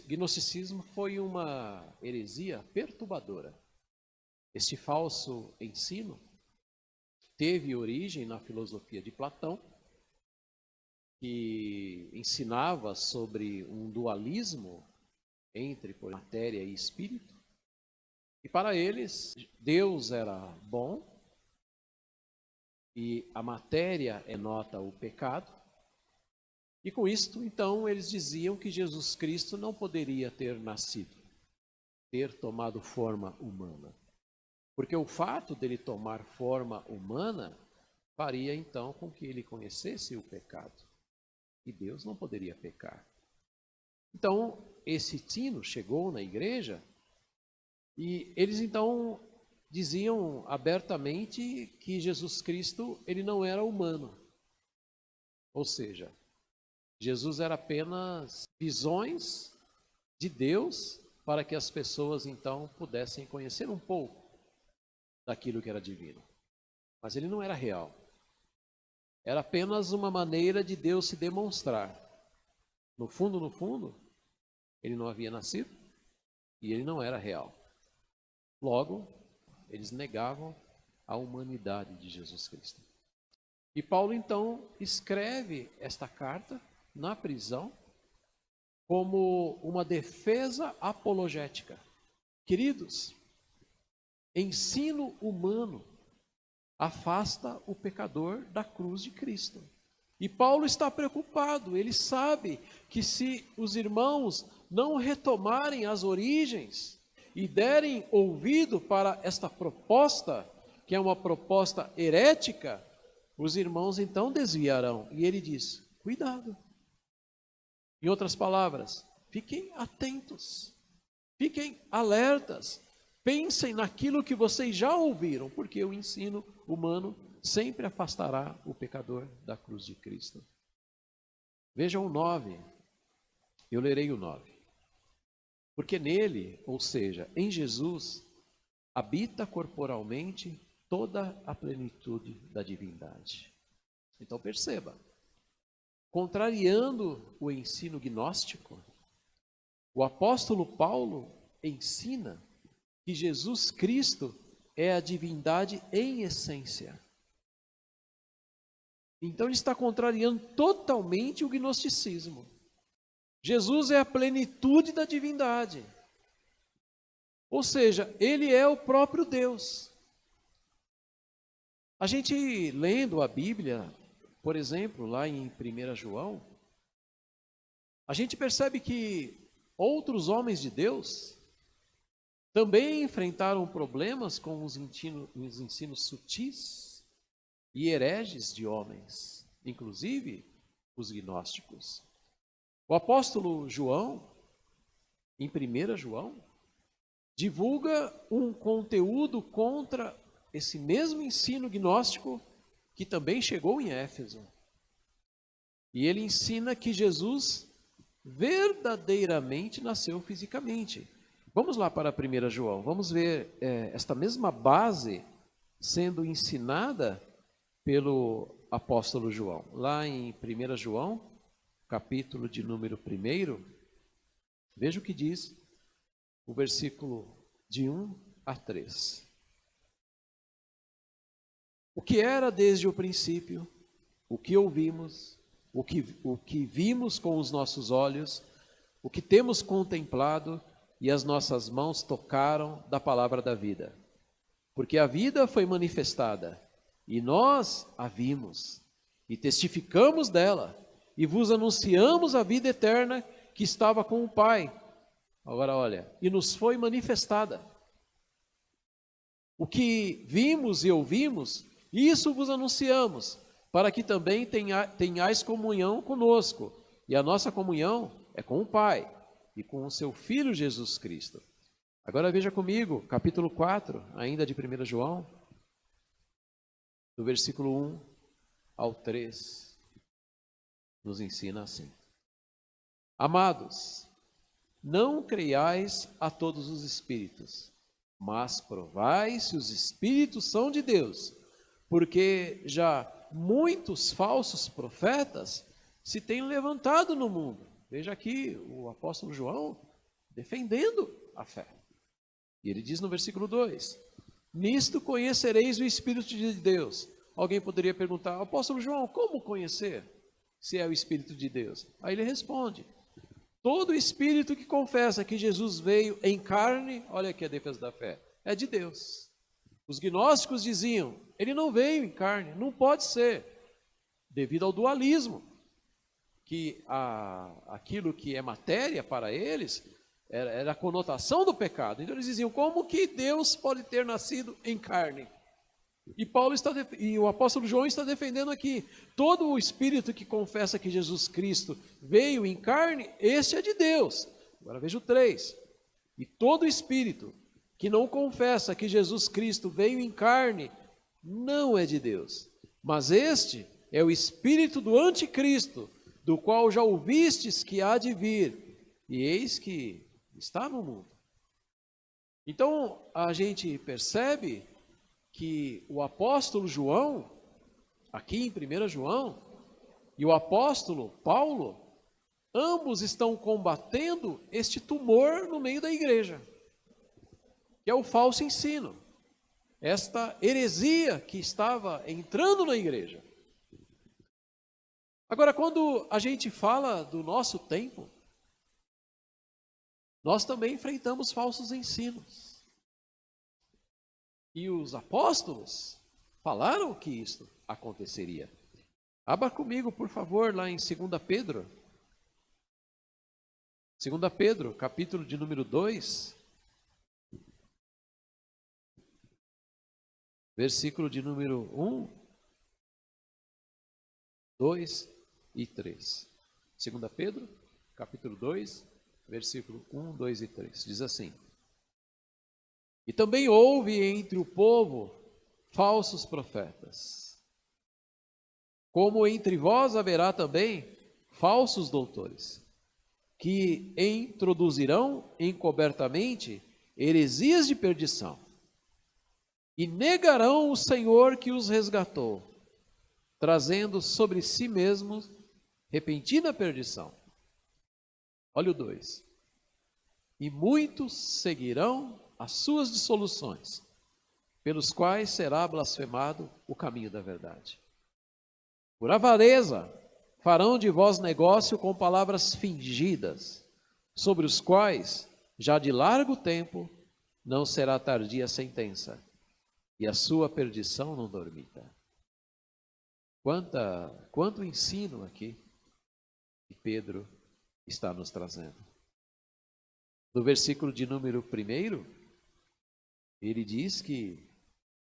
gnosticismo foi uma heresia perturbadora. Este falso ensino teve origem na filosofia de Platão, que ensinava sobre um dualismo entre matéria e espírito. E para eles, Deus era bom e a matéria denota o pecado. E com isto, então, eles diziam que Jesus Cristo não poderia ter nascido, ter tomado forma humana. Porque o fato dele tomar forma humana faria, então, com que ele conhecesse o pecado. E Deus não poderia pecar. Então, esse ensino chegou na igreja e eles, então, diziam abertamente que Jesus Cristo, ele não era humano. Ou seja, Jesus era apenas visões de Deus para que as pessoas, então, pudessem conhecer um pouco daquilo que era divino. Mas ele não era real. Era apenas uma maneira de Deus se demonstrar. No fundo, ele não havia nascido e ele não era real. Logo, eles negavam a humanidade de Jesus Cristo. E Paulo, então, escreve esta carta na prisão como uma defesa apologética. Queridos, ensino humano afasta o pecador da cruz de Cristo. E Paulo está preocupado, ele sabe que se os irmãos não retomarem as origens e derem ouvido para esta proposta, que é uma proposta herética, os irmãos então desviarão. E ele diz, cuidado. Em outras palavras, fiquem atentos, fiquem alertas, pensem naquilo que vocês já ouviram, porque o ensino humano sempre afastará o pecador da cruz de Cristo. Vejam o 9, eu lerei o 9. Porque nele, ou seja, em Jesus, habita corporalmente toda a plenitude da divindade. Então perceba, contrariando o ensino gnóstico, o apóstolo Paulo ensina que Jesus Cristo é a divindade em essência. Então ele está contrariando totalmente o gnosticismo. Jesus é a plenitude da divindade. Ou seja, ele é o próprio Deus. A gente lendo a Bíblia, por exemplo, lá em 1 João, a gente percebe que outros homens de Deus também enfrentaram problemas com os ensinos sutis e hereges de homens, inclusive os gnósticos. O apóstolo João, em 1 João, divulga um conteúdo contra esse mesmo ensino gnóstico que também chegou em Éfeso. E ele ensina que Jesus verdadeiramente nasceu fisicamente. Vamos lá para 1 João, vamos ver esta mesma base sendo ensinada pelo apóstolo João. Lá em 1 João, capítulo de número 1, veja o que diz o versículo de 1 a 3. O que era desde o princípio, o que ouvimos, o que vimos com os nossos olhos, o que temos contemplado e as nossas mãos tocaram da palavra da vida. Porque a vida foi manifestada e nós a vimos e testificamos dela e vos anunciamos a vida eterna que estava com o Pai. Agora olha, e nos foi manifestada. O que vimos e ouvimos, isso vos anunciamos, para que também tenhais comunhão conosco. E a nossa comunhão é com o Pai e com o seu Filho Jesus Cristo. Agora veja comigo, capítulo 4, ainda de 1 João, do versículo 1 ao 3, nos ensina assim. Amados, não creiais a todos os espíritos, mas provai se os espíritos são de Deus, porque já muitos falsos profetas se têm levantado no mundo. Veja aqui, o apóstolo João defendendo a fé. E ele diz no versículo 2: nisto conhecereis o Espírito de Deus. Alguém poderia perguntar: apóstolo João, como conhecer se é o Espírito de Deus? Aí ele responde: todo espírito que confessa que Jesus veio em carne, olha aqui a defesa da fé, é de Deus. Os gnósticos diziam: ele não veio em carne, não pode ser, devido ao dualismo, que aquilo que é matéria para eles era a conotação do pecado. Então eles diziam: como que Deus pode ter nascido em carne? E o apóstolo João está defendendo aqui: todo o espírito que confessa que Jesus Cristo veio em carne, esse é de Deus. Agora veja o 3: e todo espírito que não confessa que Jesus Cristo veio em carne, não é de Deus, mas este é o espírito do anticristo, do qual já ouvistes que há de vir, e eis que está no mundo. Então a gente percebe que o apóstolo João, aqui em 1 João, e o apóstolo Paulo, ambos estão combatendo este tumor no meio da igreja, que é o falso ensino, esta heresia que estava entrando na igreja. Agora, quando a gente fala do nosso tempo, nós também enfrentamos falsos ensinos. E os apóstolos falaram que isso aconteceria. Abra comigo, por favor, lá em 2 Pedro. 2 Pedro, capítulo de número 2, versículo de número 1, 2 e 3. 2 Pedro, capítulo 2, versículo 1, 2 e 3. Diz assim: e também houve entre o povo falsos profetas, como entre vós haverá também falsos doutores, que introduzirão encobertamente heresias de perdição, e negarão o Senhor que os resgatou, trazendo sobre si mesmos repentina perdição. Olha o 2: e muitos seguirão as suas dissoluções, pelos quais será blasfemado o caminho da verdade. Por avareza farão de vós negócio com palavras fingidas, sobre os quais, já de largo tempo, não será tardia a sentença, e a sua perdição não dormita. Quanto ensino aqui que Pedro está nos trazendo. No versículo de número 1, ele diz que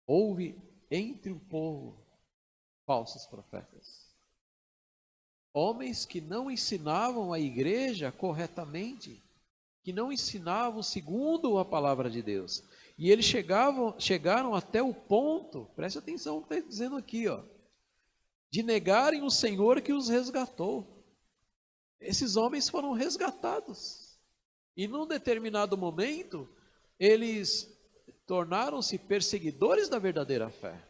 houve entre o povo falsos profetas. Homens que não ensinavam a igreja corretamente, que não ensinavam segundo a palavra de Deus. E eles chegaram até o ponto, preste atenção no que está dizendo aqui, de negarem o Senhor que os resgatou. Esses homens foram resgatados. E num determinado momento, eles tornaram-se perseguidores da verdadeira fé,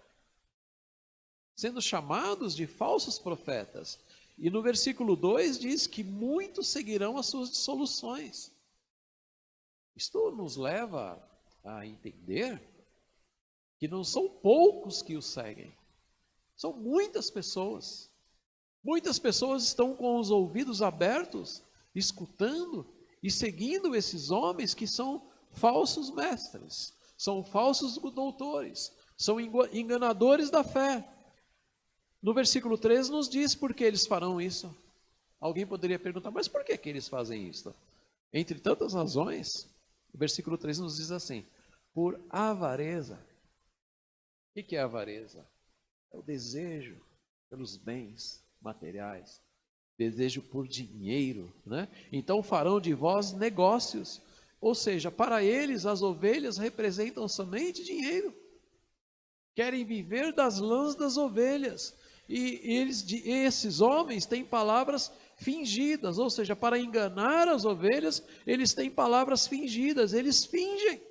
sendo chamados de falsos profetas. E no versículo 2 diz que muitos seguirão as suas dissoluções. Isto nos leva a entender que não são poucos que o seguem, são muitas pessoas. Muitas pessoas estão com os ouvidos abertos, escutando e seguindo esses homens que são falsos mestres, são falsos doutores, são enganadores da fé. No versículo 3 nos diz por que eles farão isso. Alguém poderia perguntar: mas por que eles fazem isso? Entre tantas razões, o versículo 3 nos diz assim: por avareza. O que é avareza? É o desejo pelos bens materiais, desejo por dinheiro, né? Então farão de vós negócios, ou seja, para eles as ovelhas representam somente dinheiro. Querem viver das lãs das ovelhas. E esses homens têm palavras fingidas, ou seja, para enganar as ovelhas, eles têm palavras fingidas, eles fingem.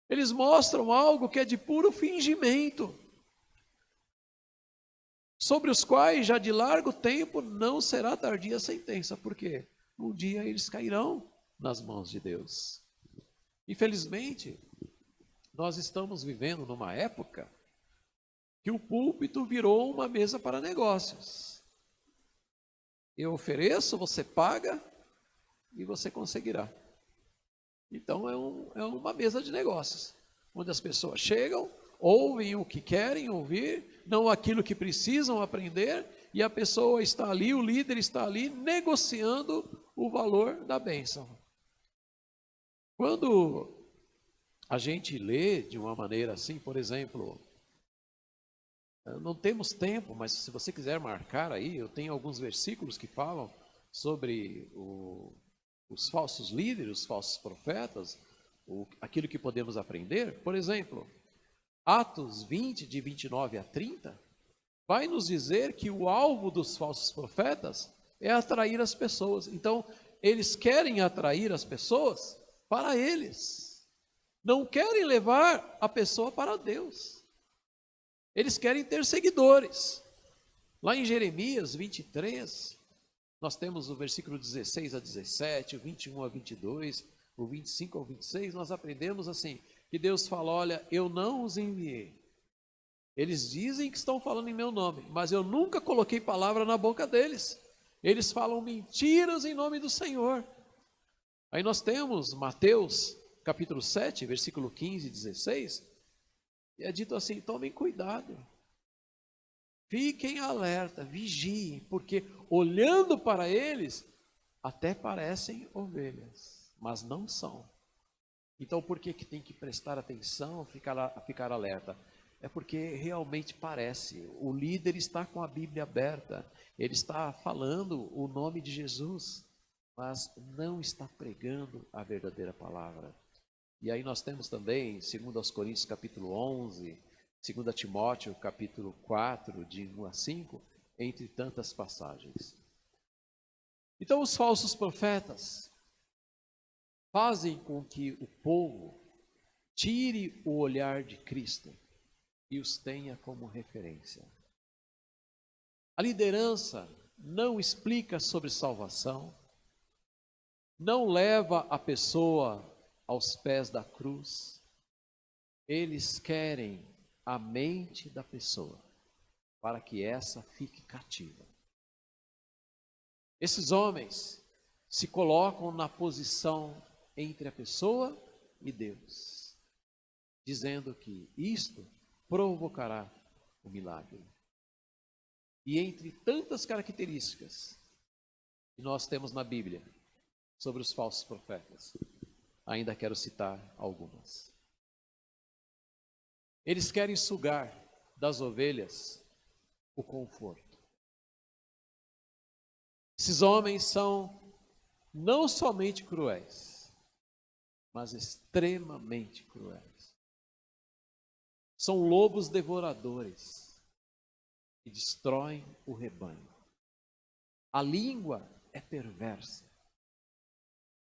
Eles mostram algo que é de puro fingimento, sobre os quais já de largo tempo não será tardia a sentença. Por quê? um dia eles cairão nas mãos de Deus. Infelizmente, nós estamos vivendo numa época que o púlpito virou uma mesa para negócios. Eu ofereço, você paga e você conseguirá. Então é uma mesa de negócios, onde as pessoas chegam, ouvem o que querem ouvir, não aquilo que precisam aprender, e a pessoa está ali, o líder está ali, negociando o valor da bênção. Quando a gente lê de uma maneira assim, por exemplo, não temos tempo, mas se você quiser marcar aí, eu tenho alguns versículos que falam sobre os falsos líderes, os falsos profetas, aquilo que podemos aprender. Por exemplo, Atos 20, de 29 a 30, vai nos dizer que o alvo dos falsos profetas é atrair as pessoas. Então, eles querem atrair as pessoas para eles. Não querem levar a pessoa para Deus. Eles querem ter seguidores. Lá em Jeremias 23, nós temos o versículo 16 a 17, o 21 a 22, o 25 ao 26, nós aprendemos assim, que Deus fala, olha, eu não os enviei. Eles dizem que estão falando em meu nome, mas eu nunca coloquei palavra na boca deles. Eles falam mentiras em nome do Senhor. Aí nós temos Mateus capítulo 7, versículo 15 e 16, e é dito assim, tomem cuidado, fiquem alerta, vigiem, porque olhando para eles, até parecem ovelhas, mas não são. Então por que tem que prestar atenção, ficar alerta? É porque realmente parece, o líder está com a Bíblia aberta, ele está falando o nome de Jesus, mas não está pregando a verdadeira palavra. E aí nós temos também, 2 Coríntios capítulo 11, 2 Timóteo capítulo 4, de 1 a 5, entre tantas passagens. Então os falsos profetas fazem com que o povo tire o olhar de Cristo e os tenha como referência. A liderança não explica sobre salvação, não leva a pessoa aos pés da cruz. Eles querem a mente da pessoa, para que essa fique cativa. Esses homens se colocam na posição entre a pessoa e Deus, dizendo que isto provocará o milagre. E entre tantas características que nós temos na Bíblia sobre os falsos profetas, ainda quero citar algumas. Eles querem sugar das ovelhas o conforto. Esses homens são não somente cruéis, mas extremamente cruéis. São lobos devoradores que destroem o rebanho. A língua é perversa.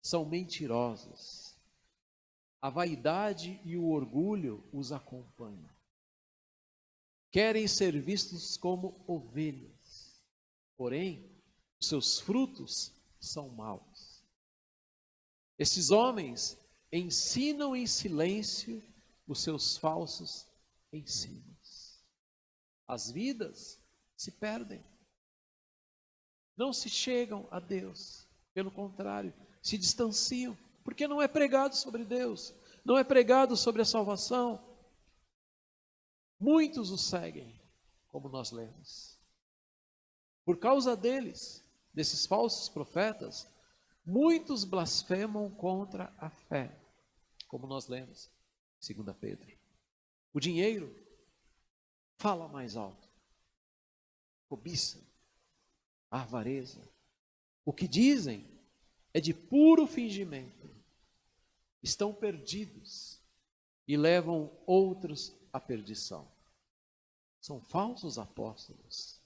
São mentirosos. A vaidade e o orgulho os acompanham. Querem ser vistos como ovelhas, porém, seus frutos são maus. Esses homens ensinam em silêncio os seus falsos ensinos. As vidas se perdem. Não se chegam a Deus, pelo contrário, se distanciam, porque não é pregado sobre Deus, não é pregado sobre a salvação. Muitos o seguem, como nós lemos. Por causa deles, desses falsos profetas, muitos blasfemam contra a fé, como nós lemos, 2 Pedro. O dinheiro fala mais alto, cobiça, a avareza. O que dizem é de puro fingimento. Estão perdidos e levam outros à perdição. São falsos apóstolos.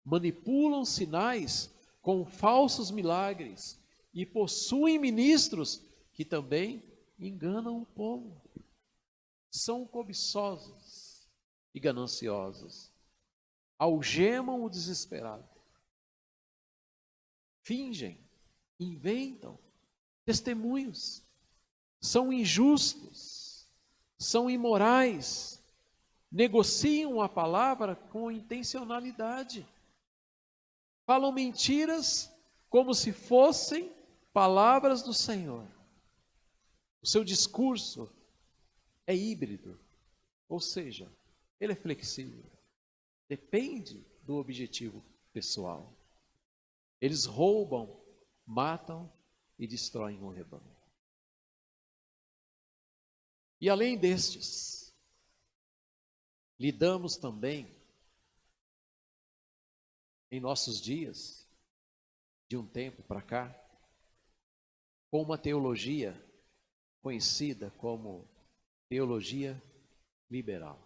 Manipulam sinais com falsos milagres e possuem ministros que também enganam o povo. São cobiçosos e gananciosos. Algemam o desesperado. Fingem inventam testemunhos, são injustos, são imorais, negociam a palavra com intencionalidade, falam mentiras como se fossem palavras do Senhor. O seu discurso é híbrido, ou seja, ele é flexível, depende do objetivo pessoal. Eles roubam, matam e destroem o rebanho. E além destes, lidamos também, em nossos dias, de um tempo para cá, com uma teologia conhecida como teologia liberal.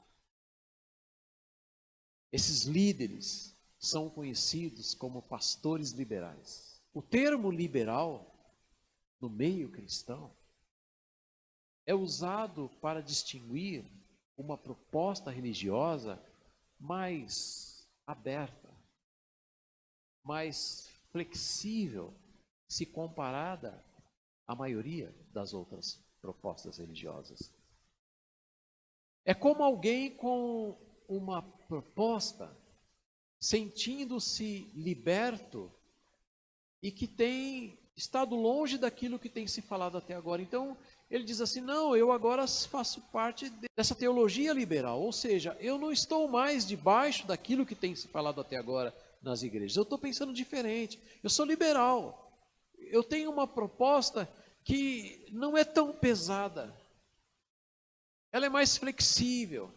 Esses líderes são conhecidos como pastores liberais. O termo liberal, no meio cristão, é usado para distinguir uma proposta religiosa mais aberta, mais flexível, se comparada à maioria das outras propostas religiosas. É como alguém com uma proposta, sentindo-se liberto e que tem estado longe daquilo que tem se falado até agora. Então, ele diz assim, não, eu agora faço parte dessa teologia liberal, ou seja, eu não estou mais debaixo daquilo que tem se falado até agora nas igrejas, eu estou pensando diferente, eu sou liberal, eu tenho uma proposta que não é tão pesada, ela é mais flexível.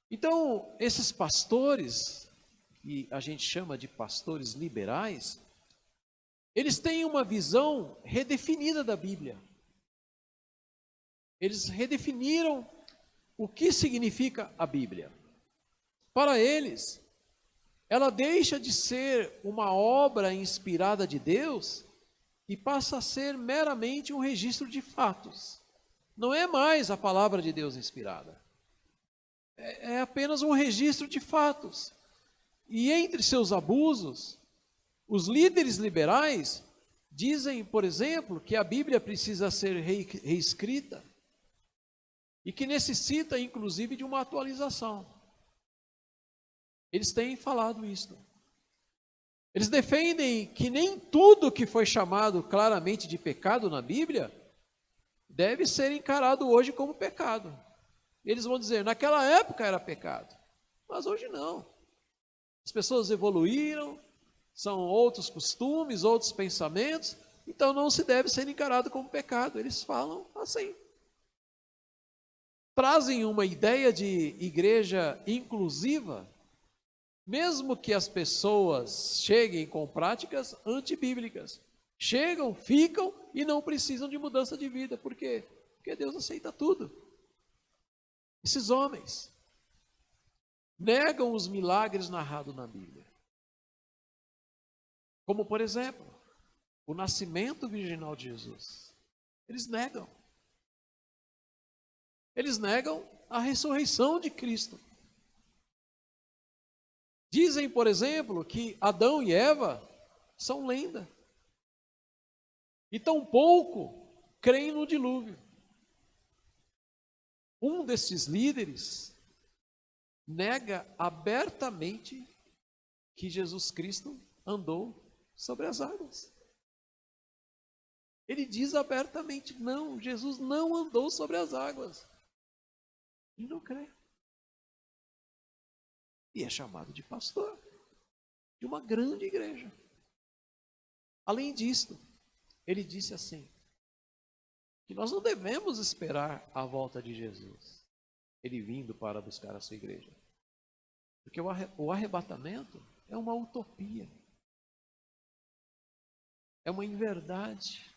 Então, esses pastores, que a gente chama de pastores liberais, eles têm uma visão redefinida da Bíblia. Eles redefiniram o que significa a Bíblia. Para eles, ela deixa de ser uma obra inspirada de Deus e passa a ser meramente um registro de fatos. Não é mais a palavra de Deus inspirada. É apenas um registro de fatos. E entre seus abusos, os líderes liberais dizem, por exemplo, que a Bíblia precisa ser reescrita e que necessita, inclusive, de uma atualização. Eles têm falado isso. Eles defendem que nem tudo que foi chamado claramente de pecado na Bíblia deve ser encarado hoje como pecado. Eles vão dizer, naquela época era pecado, mas hoje não. As pessoas evoluíram, são outros costumes, outros pensamentos, então não se deve ser encarado como pecado. Eles falam assim. Trazem uma ideia de igreja inclusiva, mesmo que as pessoas cheguem com práticas antibíblicas. Chegam, ficam e não precisam de mudança de vida. Por quê? Porque Deus aceita tudo. Esses homens negam os milagres narrados na Bíblia. Como, por exemplo, o nascimento virginal de Jesus. Eles negam. Eles negam a ressurreição de Cristo. Dizem, por exemplo, que Adão e Eva são lenda. E tampouco creem no dilúvio. Um desses líderes nega abertamente que Jesus Cristo andou sobre as águas. Ele diz abertamente, não, Jesus não andou sobre as águas. E não crê. E é chamado de pastor de uma grande igreja. Além disso, ele disse assim, que nós não devemos esperar a volta de Jesus, ele vindo para buscar a sua igreja. Porque o arrebatamento é uma utopia. É uma inverdade.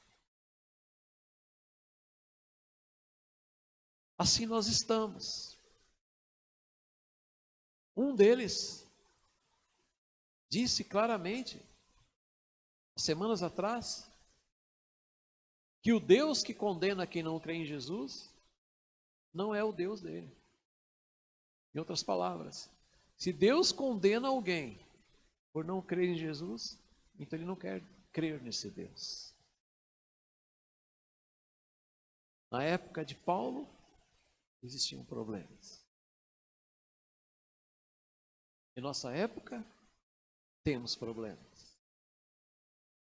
Assim nós estamos. Um deles disse claramente, semanas atrás, que o Deus que condena quem não crê em Jesus não é o Deus dele. Em outras palavras, se Deus condena alguém por não crer em Jesus, então ele não quer crer nesse Deus. Na época de Paulo, existiam problemas. Em nossa época, temos problemas.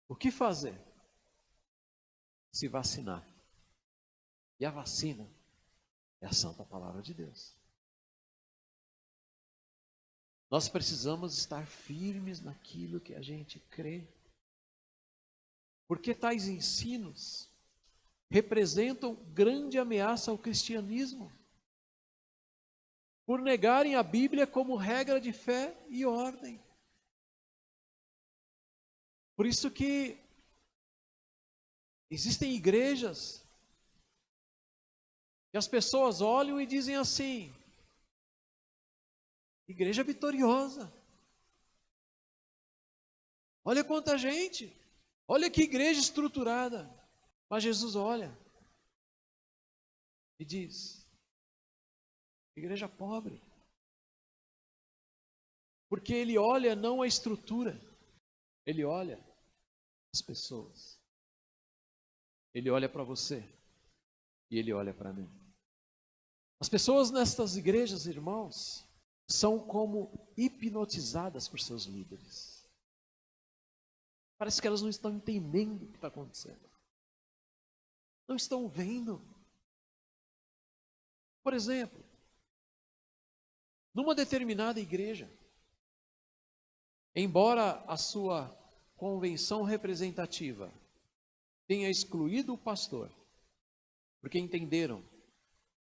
O que fazer? Se vacinar. E a vacina é a santa palavra de Deus. Nós precisamos estar firmes naquilo que a gente crê. Porque tais ensinos representam grande ameaça ao cristianismo, por negarem a Bíblia como regra de fé e ordem. Por isso que existem igrejas que as pessoas olham e dizem assim: igreja vitoriosa. Olha quanta gente, olha que igreja estruturada. Mas Jesus olha e diz: igreja pobre. Porque Ele olha não a estrutura, Ele olha as pessoas. Ele olha para você e Ele olha para mim. As pessoas nestas igrejas, irmãos, são como hipnotizadas por seus líderes. Parece que elas não estão entendendo o que está acontecendo. Não estão vendo. Por exemplo, numa determinada igreja, embora a sua convenção representativa tenha excluído o pastor, porque entenderam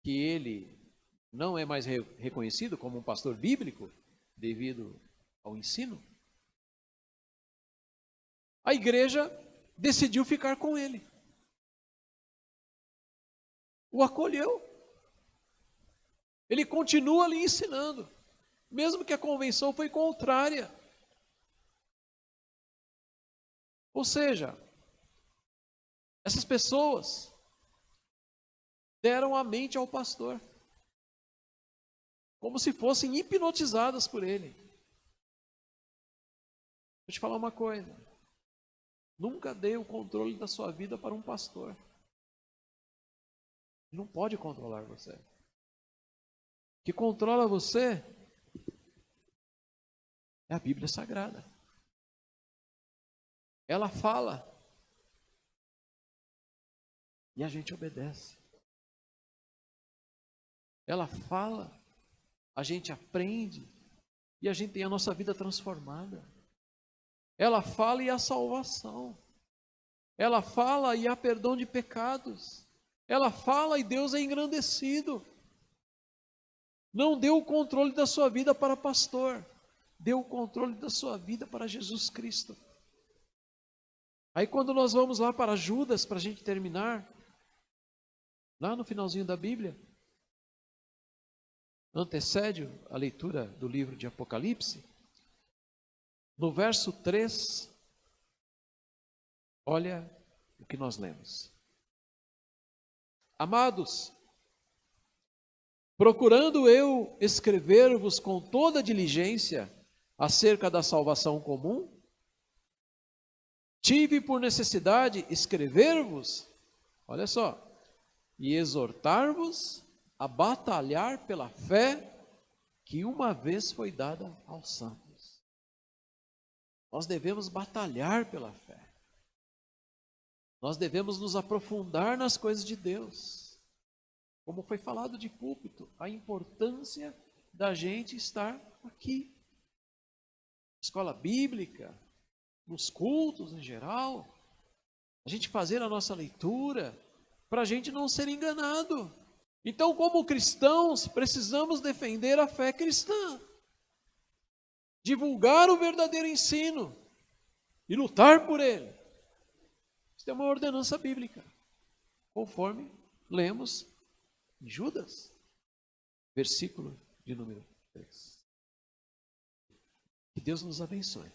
que ele não é mais reconhecido como um pastor bíblico devido ao ensino, a igreja decidiu ficar com ele. O acolheu. Ele continua ali ensinando, mesmo que a convenção foi contrária. Ou seja, essas pessoas deram a mente ao pastor, como se fossem hipnotizadas por ele. Vou te falar uma coisa: nunca dê o controle da sua vida para um pastor. Ele não pode controlar você. O que controla você é a Bíblia Sagrada. Ela fala e a gente obedece. Ela fala, a gente aprende e a gente tem a nossa vida transformada. Ela fala e há salvação. Ela fala e há perdão de pecados. Ela fala e Deus é engrandecido. Não dê o controle da sua vida para pastor. Dê o controle da sua vida para Jesus Cristo. Aí quando nós vamos lá para Judas, para a gente terminar, lá no finalzinho da Bíblia, antecede a leitura do livro de Apocalipse, no verso 3, olha o que nós lemos. Amados, procurando eu escrever-vos com toda diligência acerca da salvação comum, tive por necessidade escrever-vos, olha só, e exortar-vos a batalhar pela fé que uma vez foi dada aos santos. Nós devemos batalhar pela fé. Nós devemos nos aprofundar nas coisas de Deus. Como foi falado de púlpito, a importância da gente estar aqui. Escola bíblica, nos cultos em geral, a gente fazer a nossa leitura, para a gente não ser enganado. Então, como cristãos, precisamos defender a fé cristã, divulgar o verdadeiro ensino e lutar por ele. Isso é uma ordenança bíblica, conforme lemos em Judas, versículo de número 3. Que Deus nos abençoe.